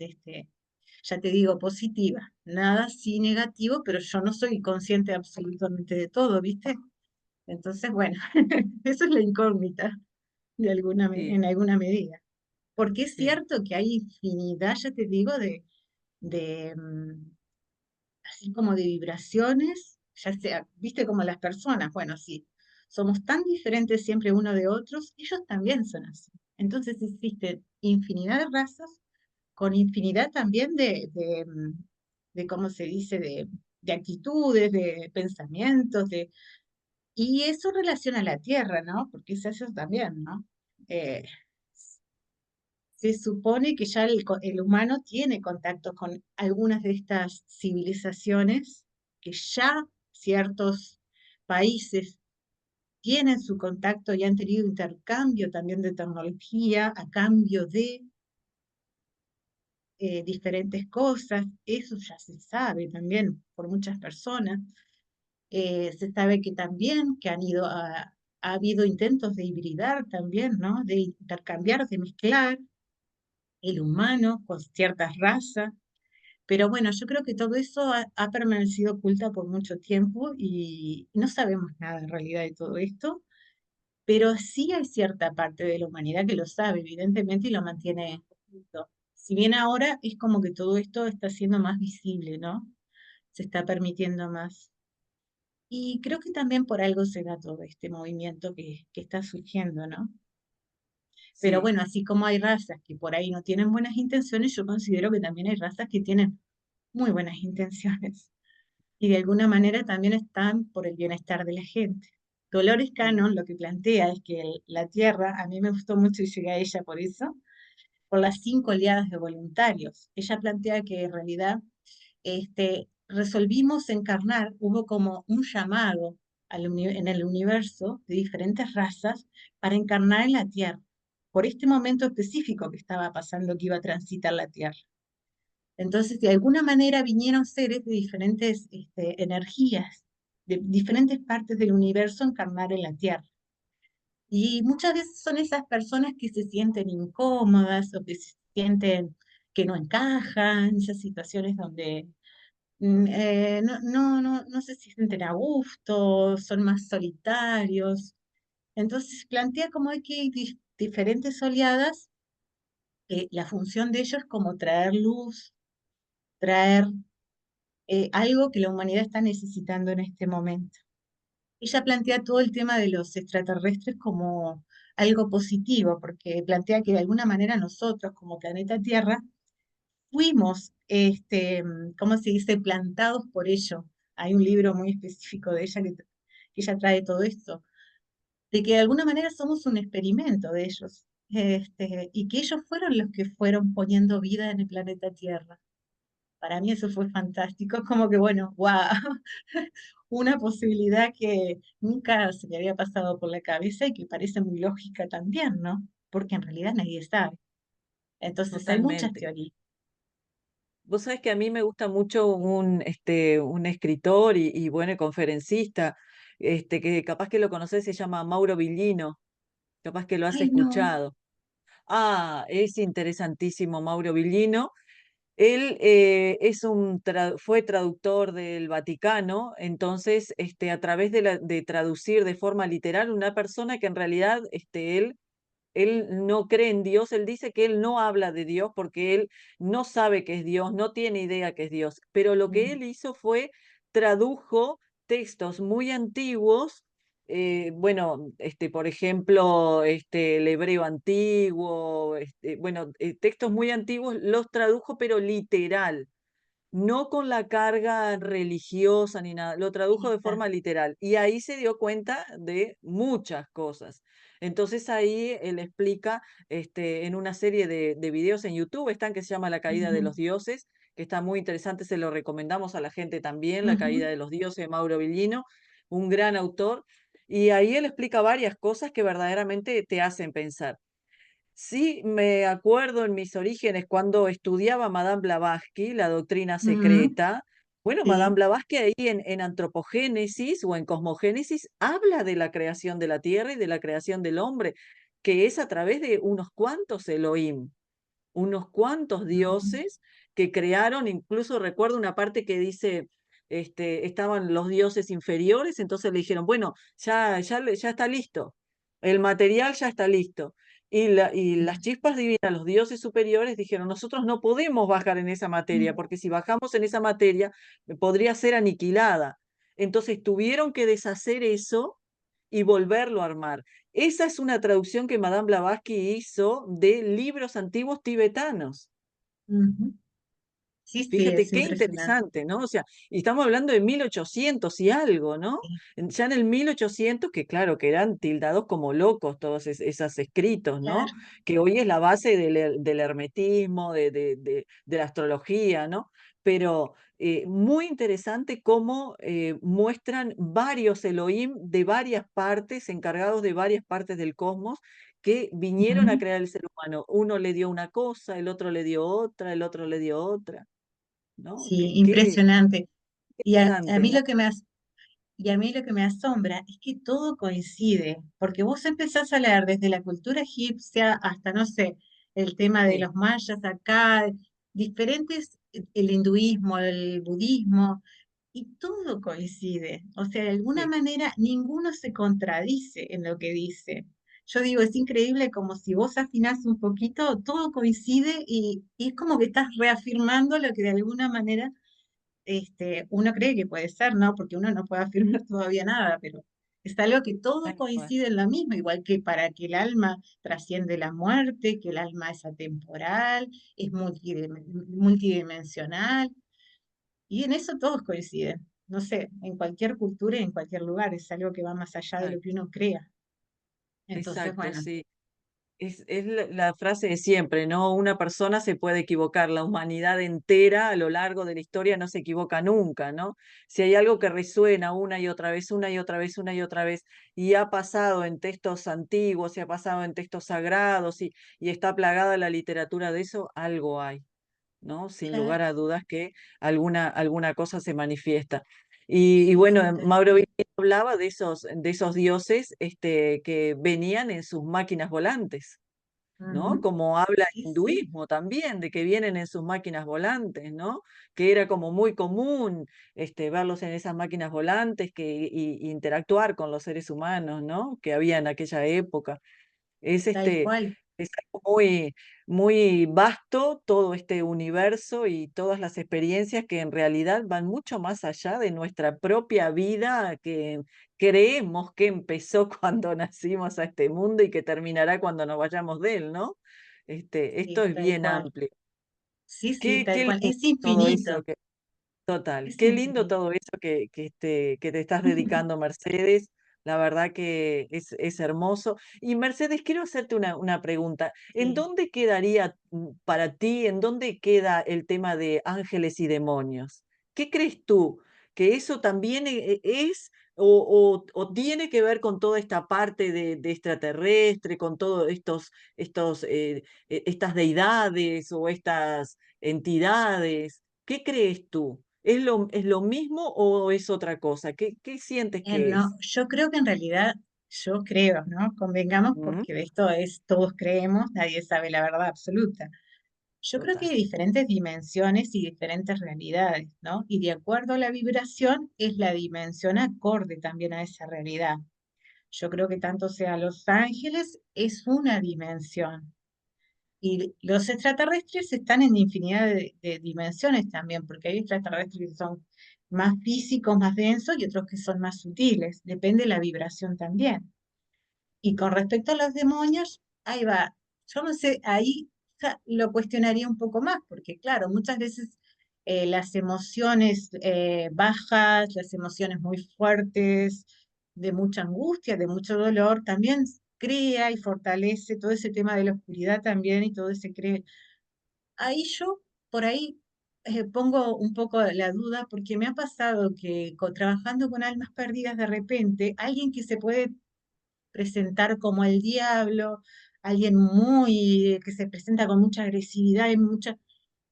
ya te digo, positivas. Nada así negativo, pero yo no soy consciente absolutamente de todo, ¿viste? Entonces, bueno, eso es la incógnita
Sí,
en alguna medida. Porque es
sí,
cierto que hay infinidad, ya te digo, de así como de vibraciones, ya sea, viste como las personas, bueno, sí, somos tan diferentes siempre uno de otros, ellos también son así. Entonces existen infinidad de razas con infinidad también de ¿cómo se dice?, de actitudes, de pensamientos, y eso relaciona a la Tierra, ¿no? Porque es eso también, ¿no? Eh, Se supone que ya el humano tiene contacto con algunas de estas civilizaciones, que ya ciertos países tienen su contacto y han tenido intercambio también de tecnología a cambio de diferentes cosas. Eso ya se sabe también por muchas personas. Se sabe que también que ha habido intentos de hibridar también, ¿no? De intercambiar, de mezclar el humano con ciertas razas. Pero bueno, yo creo que todo eso ha permanecido oculta por mucho tiempo y no sabemos nada en realidad de todo esto, pero sí hay cierta parte de la humanidad que lo sabe, evidentemente, y lo mantiene oculto. Si bien ahora es como que todo esto está siendo más visible, ¿no? Se está permitiendo más. Y creo que también por algo se da todo este movimiento que está surgiendo, ¿no? Pero
sí,
bueno, así como hay razas que por ahí no tienen buenas intenciones, yo considero que también hay razas que tienen muy buenas intenciones y de alguna manera también están por el bienestar de la gente. Dolores
mm,
Cannon lo que plantea es que la Tierra, a mí me gustó mucho y llegué a ella por eso, por las 5 oleadas de voluntarios. Ella plantea que en realidad resolvimos encarnar, hubo como un llamado en el universo de diferentes razas para encarnar en la Tierra, por este momento específico que estaba pasando, que iba a transitar la Tierra. Entonces, de alguna manera vinieron seres de diferentes energías, de diferentes partes del universo a encarnar en la Tierra. Y muchas veces son esas personas que se sienten incómodas o que se sienten que no encajan, esas situaciones donde no se sienten a gusto, son más solitarios. Entonces plantea como hay que hay diferentes oleadas, que la función de ellos es como traer luz, traer algo que la humanidad está necesitando en este momento. Ella plantea todo el tema de los extraterrestres como algo positivo, porque plantea que de alguna manera nosotros, como planeta Tierra, fuimos, ¿cómo se dice?, plantados por ello. Hay un libro muy específico de ella que ella trae todo esto, de que de alguna manera somos un experimento de ellos, y que ellos fueron los que fueron poniendo vida en el planeta Tierra. Para mí eso fue fantástico, como que bueno, wow, una posibilidad que nunca se me había pasado por la cabeza y que parece muy lógica también, ¿no? Porque en realidad nadie sabe. Entonces hay muchas
totalmente.
teorías.
Vos sabés que a mí me gusta mucho un escritor y bueno, conferencista, que capaz que lo conocés, se llama Mauro Villino, capaz que lo has
Ay, no.
escuchado. Ah, es interesantísimo Mauro Villino. Él fue traductor del Vaticano, entonces a través de traducir de forma literal, una persona que en realidad él no cree en Dios, él dice que él no habla de Dios porque él no sabe que es Dios, no tiene idea que es Dios, pero lo que
Mm,
él hizo fue tradujo textos muy antiguos, bueno, por ejemplo, el hebreo antiguo, bueno, textos muy antiguos los tradujo pero literal, no con la carga religiosa ni nada, lo tradujo de
esta.
forma literal y ahí se dio cuenta de muchas cosas. Entonces ahí él explica en una serie de videos en YouTube, están que se llama La caída de
Ujú,
los dioses, que está muy interesante, se lo recomendamos a la gente también, La caída
ujú,
de los dioses de Mauro Villino, un gran autor, y ahí él explica varias cosas que verdaderamente te hacen pensar. Sí, me acuerdo en mis orígenes cuando estudiaba Madame Blavatsky, la doctrina
ujú,
secreta. Bueno, Madame
sí.
Blavatsky ahí en Antropogénesis o en Cosmogénesis habla de la creación de la Tierra y de la creación del hombre, que es a través de unos cuantos Elohim, unos cuantos
Mm,
dioses que crearon, incluso recuerdo una parte que dice, estaban los dioses inferiores, entonces le dijeron, bueno, ya está listo, el material ya está listo. Y las
mm,
chispas divinas, los dioses superiores, dijeron, nosotros no podemos bajar en esa materia,
mm,
porque si bajamos en esa materia, podría ser aniquilada. Entonces tuvieron que deshacer eso y volverlo a armar. Esa es una traducción que Madame Blavatsky hizo de libros antiguos tibetanos.
ujú. Sí, sí,
Fíjate
es
qué
impresionante.
interesante, ¿no? O sea, y estamos hablando de 1800 y algo, ¿no?
Sí,
Ya en el 1800, que claro, que eran tildados como locos todos esos escritos, ¿no?
claro.
Que hoy es la base del hermetismo, de la astrología, ¿no? Pero muy interesante cómo muestran varios Elohim de varias partes, encargados de varias partes del cosmos, que vinieron a
Ujú.
crear el ser humano. Uno le dio una cosa, el otro le dio otra, el otro le dio otra. ¿No?
Sí,
Qué
impresionante. A
interesante,
mí
¿no?
y a mí lo que me asombra es que todo coincide, porque vos empezás a leer desde la cultura egipcia hasta, no sé, el tema de
Sí,
los mayas acá, diferentes, el hinduismo, el budismo, y todo coincide. O sea, de alguna
sí.
manera ninguno se contradice en lo que dice. Yo digo, es increíble como si vos afinás un poquito, todo coincide y es como que estás reafirmando lo que de alguna manera uno cree que puede ser, ¿no? Porque uno no puede afirmar todavía nada, pero es algo que todo
Tal cual.
coincide en lo mismo, igual que para que el alma trasciende la muerte, que el alma es atemporal, es multidimensional, y en eso todos coinciden. No sé, en cualquier cultura y en cualquier lugar, es algo que va más allá de lo que
Exacto,
uno crea. Entonces,
exacto,
bueno,
sí. Es la frase de siempre, ¿no? Una persona se puede equivocar, la humanidad entera a lo largo de la historia no se equivoca nunca, ¿no? Si hay algo que resuena una y otra vez, una y otra vez, una y otra vez, y ha pasado en textos antiguos, y ha pasado en textos sagrados, y está plagada la literatura de eso, algo hay. ¿No? Sin lugar
claro,
a dudas que alguna cosa se manifiesta. Y
sí,
bueno,
sí, tal
Mauro
cual.
Villanueva hablaba de esos dioses que venían en sus máquinas volantes, ¿no?
Ujú,
Como habla
sí,
el
sí,
hinduismo también, de que vienen en sus máquinas volantes, ¿no? Que era como muy común verlos en esas máquinas volantes y interactuar con los seres humanos, ¿no? Que había en aquella época. Es
tal cual.
es algo muy, muy vasto todo este universo y todas las experiencias que en realidad van mucho más allá de nuestra propia vida que creemos que empezó cuando nacimos a este mundo y que terminará cuando nos vayamos de él, ¿no? Esto
Sí,
es
tal
bien
cual.
amplio.
Sí, sí,
Qué
tal cual.
lindo
Es
todo eso.
infinito,
Total,
es
qué lindo
infinito.
todo eso que te estás dedicando, Mercedes. La verdad que es hermoso. Y Mercedes, quiero hacerte una pregunta. ¿En
Sí.
dónde quedaría para ti, en dónde queda el tema de ángeles y demonios? ¿Qué crees tú? ¿Que eso también es? o tiene que ver con toda esta parte de extraterrestre, con todos estas deidades o estas entidades? ¿Qué crees tú? Es lo mismo o es otra cosa? ¿Qué sientes que
No,
es?
yo creo que en realidad, yo creo, ¿no? Convengamos
¿Mm?
porque de esto es, todos creemos, nadie sabe la verdad absoluta. Yo creo que
Total.
hay diferentes dimensiones y diferentes realidades, ¿no? Y de acuerdo a la vibración es la dimensión acorde también a esa realidad. Yo creo que tanto sea Los Ángeles es una dimensión. Y los extraterrestres están en infinidad de dimensiones también, porque hay extraterrestres que son más físicos, más densos y otros que son más sutiles. Depende de la vibración también. Y con respecto a los demonios, ahí va. Yo no sé, ahí ya lo cuestionaría un poco más, porque claro, muchas veces las emociones bajas, las emociones muy fuertes, de mucha angustia, de mucho dolor, también crea y fortalece todo ese tema de la oscuridad también y todo ese cree. Ahí yo, por ahí, pongo un poco la duda, porque me ha pasado que trabajando con almas perdidas de repente, alguien que se puede presentar como el diablo, alguien muy, que se presenta con mucha agresividad y mucha,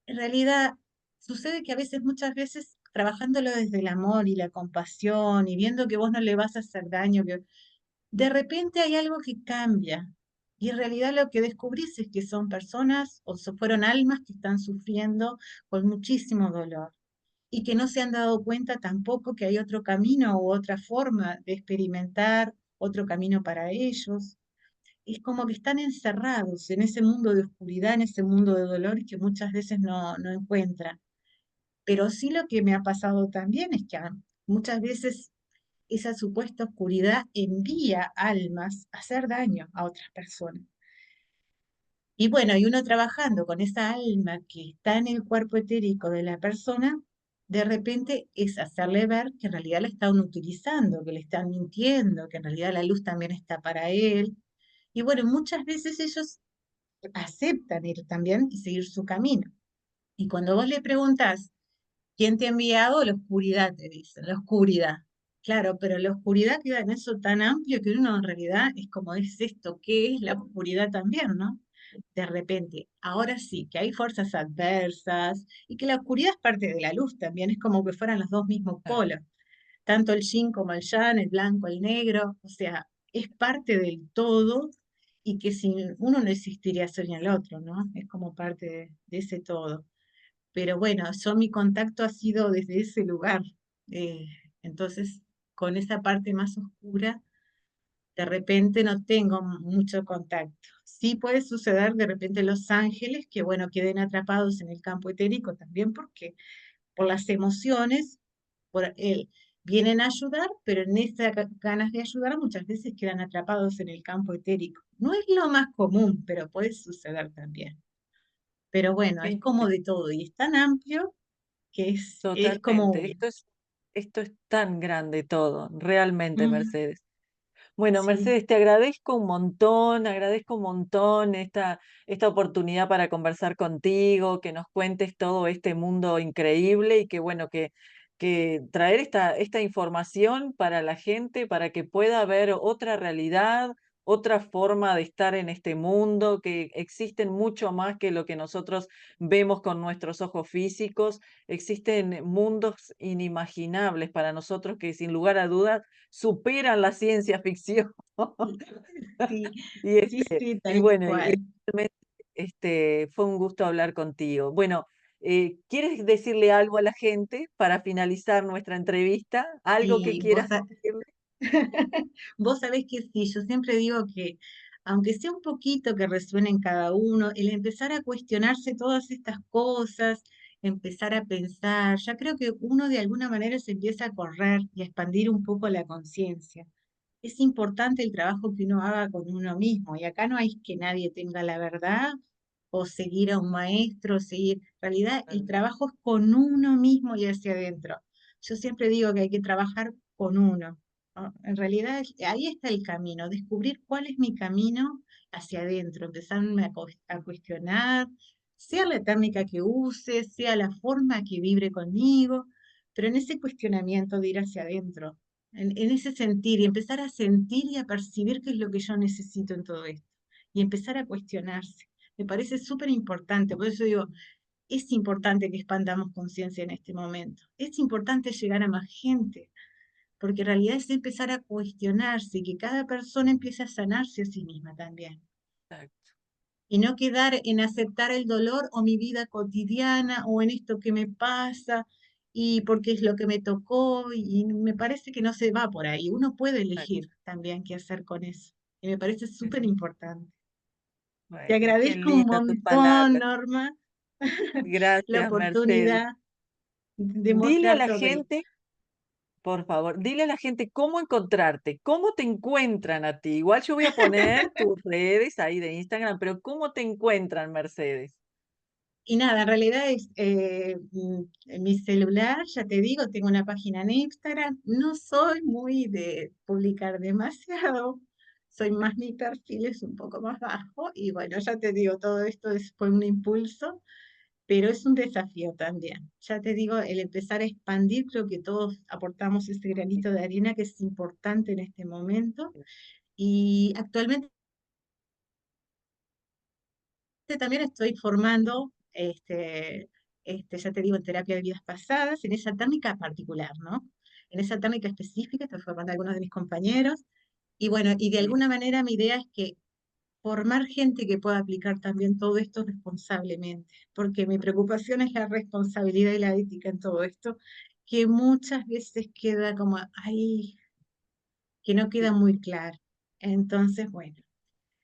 en realidad sucede que a veces, muchas veces, trabajándolo desde el amor y la compasión y viendo que vos no le vas a hacer daño, que de repente hay algo que cambia. Y en realidad lo que descubrís es que son personas o fueron almas que están sufriendo con muchísimo dolor y que no se han dado cuenta tampoco que hay otro camino u otra forma de experimentar, otro camino para ellos. Es como que están encerrados en ese mundo de oscuridad, en ese mundo de dolor que muchas veces no encuentran. Pero sí lo que me ha pasado también es que muchas veces esa supuesta oscuridad envía almas a hacer daño a otras personas. Y bueno, y uno trabajando con esa alma que está en el cuerpo etérico de la persona, de repente es hacerle ver que en realidad la están utilizando, que le están mintiendo, que en realidad la luz también está para él. Y bueno, muchas veces ellos aceptan ir también y seguir su camino. Y cuando vos le preguntás, ¿quién te ha enviado? La oscuridad, te dicen, la oscuridad. Claro, pero la oscuridad queda en eso tan amplio que uno en realidad es como es esto, ¿qué es la oscuridad también, no? De repente, ahora sí, que hay fuerzas adversas y que la oscuridad es parte de la luz también, es como que fueran los dos mismos
Claro.
polos, tanto el yin como el yang, el blanco, el negro, o sea, es parte del todo y que sin uno no existiría sin el otro, ¿no? Es como parte de ese todo. Pero bueno, yo mi contacto ha sido desde ese lugar. eh, entonces, con esa parte más oscura, de repente no tengo mucho contacto. Sí puede suceder de repente los ángeles que, bueno, queden atrapados en el campo etérico también porque por las emociones, por el, vienen a ayudar, pero en esas ganas de ayudar muchas veces quedan atrapados en el campo etérico. No es lo más común, pero puede suceder también. Pero bueno,
Qué
es como
inte-
de todo y es tan amplio que es como
Totalmente. Esto es tan grande todo, realmente,
mm,
Mercedes. Bueno,
sí,
Mercedes, te agradezco un montón esta oportunidad para conversar contigo, que nos cuentes todo este mundo increíble y que bueno, que traer esta información para la gente, para que pueda ver otra realidad, otra forma de estar en este mundo, que existen mucho más que lo que nosotros vemos con nuestros ojos físicos, existen mundos inimaginables para nosotros que sin lugar a dudas superan la ciencia ficción.
sí,
Y,
sí, sí,
y
tal
bueno, y
cual.
realmente fue un gusto hablar contigo. Bueno, ¿quieres decirle algo a la gente para finalizar nuestra entrevista? ¿Algo que
Y vos,
quieras decirle?
vos sabés que sí, yo siempre digo que aunque sea un poquito que resuene en cada uno, el empezar a cuestionarse todas estas cosas, empezar a pensar, ya creo que uno de alguna manera se empieza a correr y a expandir un poco la conciencia. Es importante el trabajo que uno haga con uno mismo, y acá no hay que nadie tenga la verdad o seguir a un maestro, seguir. En realidad, el trabajo es con uno mismo y hacia adentro. Yo siempre digo que hay que trabajar con uno. ¿No? En realidad, ahí está el camino, descubrir cuál es mi camino hacia adentro, empezarme a cuestionar, sea la técnica que use, sea la forma que vibre conmigo, pero en ese cuestionamiento de ir hacia adentro en ese sentir y empezar a sentir y a percibir qué es lo que yo necesito en todo esto y empezar a cuestionarse. Me parece súper importante, por eso digo, es importante que expandamos conciencia en este momento, es importante llegar a más gente, porque en realidad es empezar a cuestionarse y que cada persona empiece a sanarse a sí misma también
Exacto.
y no quedar en aceptar el dolor o mi vida cotidiana o en esto que me pasa y porque es lo que me tocó y me parece que no se va por ahí. Uno puede
Exacto.
elegir también qué hacer con eso y me parece súper
Ujú.
importante. Te
Bueno, qué
agradezco un
linda tus
montón,
palabras.
Norma, la
Gracias, Mercedes.
oportunidad de
Dile a
mostrar
la
todo esto.
gente, por favor, dile a la gente cómo encontrarte, cómo te encuentran a ti. Igual yo voy a poner tus redes ahí de Instagram, pero ¿cómo te encuentran, Mercedes?
Y nada, en realidad es en mi celular, ya te digo, tengo una página en Instagram. No soy muy de publicar demasiado, soy más, mi perfil es un poco más bajo y bueno, ya te digo, todo esto fue un impulso, pero es un desafío también. Ya te digo, el empezar a expandir, creo que todos aportamos ese granito de arena que es importante en este momento. Y actualmente también estoy formando, ya te digo, en terapia de vidas pasadas, en esa técnica particular, ¿no? En esa técnica específica, estoy formando a algunos de mis compañeros. Y bueno, y de
Bien,
alguna manera mi idea es que formar gente que pueda aplicar también todo esto responsablemente, porque mi preocupación es la responsabilidad y la ética en todo esto, que muchas veces queda como ahí, que no queda
sí,
muy claro. Entonces, bueno.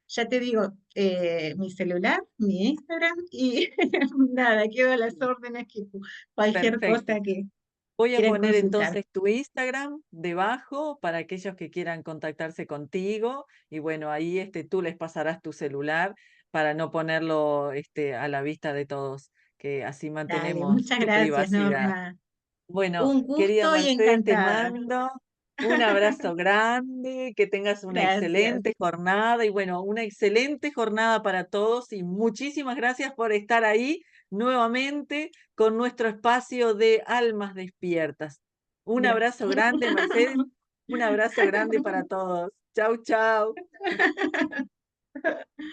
Ya te digo, mi celular, mi Instagram y nada, quedo a las
sí.
órdenes que cualquier
Perfecto.
cosa que
Voy a
quieran
poner
consultar.
entonces tu Instagram debajo para aquellos que quieran contactarse contigo y bueno, ahí tú les pasarás tu celular para no ponerlo a la vista de todos, que así
Dale,
mantenemos
muchas
tu
gracias,
privacidad.
Norma.
Bueno,
Un
querida
gusto y
Mercedes, te
encantada.
mando un abrazo grande, que tengas una
Gracias.
excelente jornada y bueno, una excelente jornada para todos y muchísimas gracias por estar ahí nuevamente con nuestro espacio de almas despiertas. Un abrazo
Gracias.
grande, Mercedes, un abrazo grande para todos. Chau, chau.